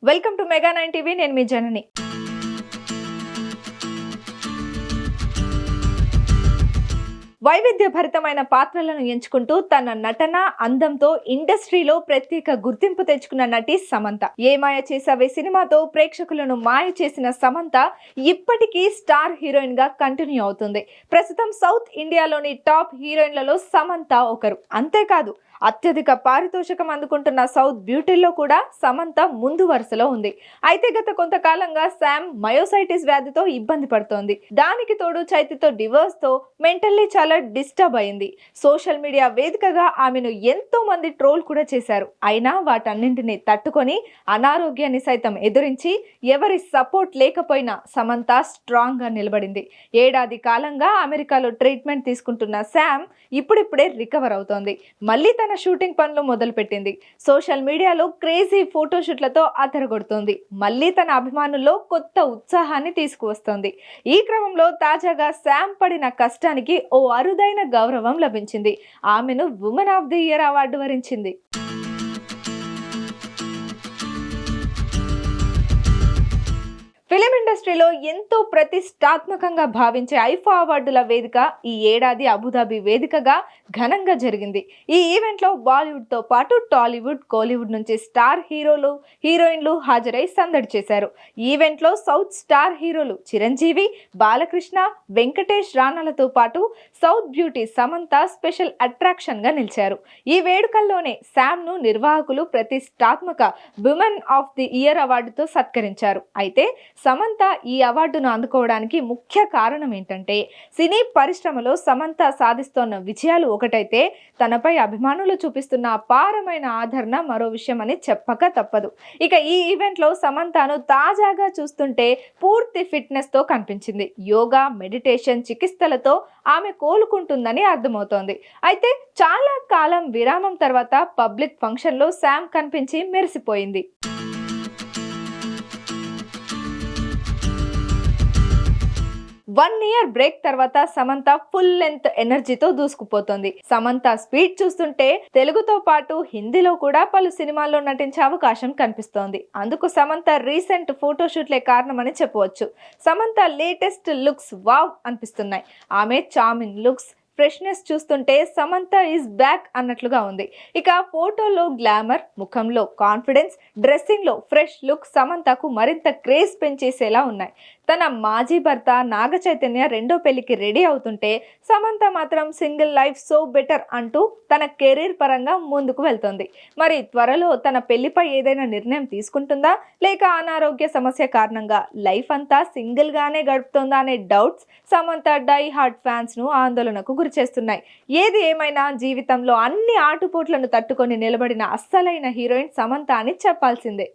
Welcome to mega 9 TV. నేను మీ జనని. వైవిధ్యభరితమైన పాత్రలను ఎంచుకుంటూ తన నటన అందంతో ఇండస్ట్రీలో ప్రత్యేక గుర్తింపు తెచ్చుకున్న నటి సమంత. ఏ మాయ చేసావే సినిమాతో ప్రేక్షకులను మాయ చేసిన సమంత ఇప్పటికీ స్టార్ హీరోయిన్ గా కంటిన్యూ అవుతుంది. ప్రస్తుతం సౌత్ ఇండియాలోని టాప్ హీరోయిన్లలో సమంత ఒకరు. అంతేకాదు, అత్యధిక పారితోషికం అందుకుంటున్న సౌత్ బ్యూటీల్లో కూడా సమంత ముందు వరుసలో ఉంది. అయితే గత కొంతకాలంగా శామ్ మయోసైటిస్ వ్యాధితో ఇబ్బంది పడుతోంది. దానికి తోడు చైతితో డివోర్స్ తో మెంటల్లీ చాలా డిస్టర్బ్ అయింది. సోషల్ మీడియా వేదికగా ఆమెను ఎంతో మంది ట్రోల్ కూడా చేశారు. అయినా వాటన్నింటినీ తట్టుకొని అనారోగ్యాన్ని సైతం ఎదురించి ఎవరి సపోర్ట్ లేకపోయినా సమంత స్ట్రాంగ్ గా నిలబడింది. ఏడాది కాలంగా అమెరికాలో ట్రీట్మెంట్ తీసుకుంటున్న శామ్ ఇప్పుడిప్పుడే రికవర్ అవుతోంది. మళ్ళీ తన షూటింగ్ పనులు మొదలుపెట్టింది. సోషల్ మీడియాలో క్రేజీ ఫోటోషూట్లతో అదరగొడుతోంది. మళ్ళీ తన అభిమానుల్లో కొత్త ఉత్సాహాన్ని తీసుకువస్తోంది. ఈ క్రమంలో తాజాగా శామ్ పడిన కష్టానికి ఓ అరుదైన గౌరవం లభించింది. ఆమెను women of the year award వరించింది. ఫిలిం ఇండస్ట్రీలో ఎంతో ప్రతిష్టాత్మకంగా భావించే ఐఫా అవార్డుల వేదిక ఈ ఏడాది అబుదాబి వేదికగా ఘనంగా జరిగింది. ఈ ఈవెంట్లో బాలీవుడ్ తో పాటు టాలీవుడ్, కోలీవుడ్ నుంచి స్టార్ హీరోలు, హీరోయిన్లు హాజరై సందడి చేశారు. ఈవెంట్లో సౌత్ స్టార్ హీరోలు చిరంజీవి, బాలకృష్ణ, వెంకటేష్ రాణాలతో పాటు south beauty Samantha special attraction గా నిలిచారు. ఈ వేడుకల్లోనే శామ్ ను నిర్వాహకులు ప్రతిష్టాత్మక ఉమెన్ ఆఫ్ ది ఇయర్ అవార్డుతో సత్కరించారు. అయితే సమంత ఈ అవార్డును అందుకోవడానికి ముఖ్య కారణం ఏంటంటే, సినీ పరిశ్రమలో సమంత సాధిస్తోన్న విజయాలు ఒకటైతే తనపై అభిమానులు చూపిస్తున్న అపారమైన ఆదరణ మరో విషయం అని చెప్పక తప్పదు. ఇక ఈ ఈవెంట్ లో సమంతను తాజాగా చూస్తుంటే పూర్తి ఫిట్నెస్ తో కనిపించింది. యోగా, మెడిటేషన్ చికిత్సలతో ఆమె కోలుకుంటుందని అర్థమవుతోంది. అయితే చాలా కాలం విరామం తర్వాత పబ్లిక్ ఫంక్షన్ లో శామ్ కనిపించి మెరిసిపోయింది. 1 ఇయర్ బ్రేక్ తర్వాత సమంత ఫుల్ లెంత్ ఎనర్జీతో దూసుకుపోతోంది. సమంత స్పీడ్ చూస్తుంటే తెలుగుతో పాటు హిందీలో కూడా పలు సినిమాల్లో నటించే అవకాశం కనిపిస్తోంది. అందుకు సమంత రీసెంట్ ఫోటోషూట్లే కారణమని చెప్పవచ్చు. సమంత లేటెస్ట్ లుక్స్ వావ్ అనిపిస్తున్నాయి. ఆమె చార్మింగ్ లుక్స్, ఫ్రెష్నెస్ చూస్తుంటే సమంత ఈజ్ బ్యాక్ అన్నట్లుగా ఉంది. ఇక ఫోటోలో గ్లామర్, ముఖంలో కాన్ఫిడెన్స్, డ్రెస్సింగ్ లో ఫ్రెష్ లుక్ సమంతకు మరింత క్రేజ్ పెంచేసేలా ఉన్నాయి. తన మాజీ భర్త నాగ చైతన్య రెండో పెళ్లికి రెడీ అవుతుంటే సమంత మాత్రం సింగిల్ లైఫ్ సో బెటర్ అంటూ తన కెరీర్ పరంగా ముందుకు వెళ్తోంది. మరి త్వరలో తన పెళ్లిపై ఏదైనా నిర్ణయం తీసుకుంటుందా, లేక అనారోగ్య సమస్య కారణంగా లైఫ్ అంతా సింగిల్ గానే గడుపుతుందా అనే doubts Samantha die hard fans ను ఆందోళనకు గురి చేస్తున్నాయి. ఏది ఏమైనా జీవితంలో అన్ని ఆటుపోట్లను తట్టుకొని నిలబడిన అస్సలైన హీరోయిన్ సమంత అని చెప్పాల్సిందే.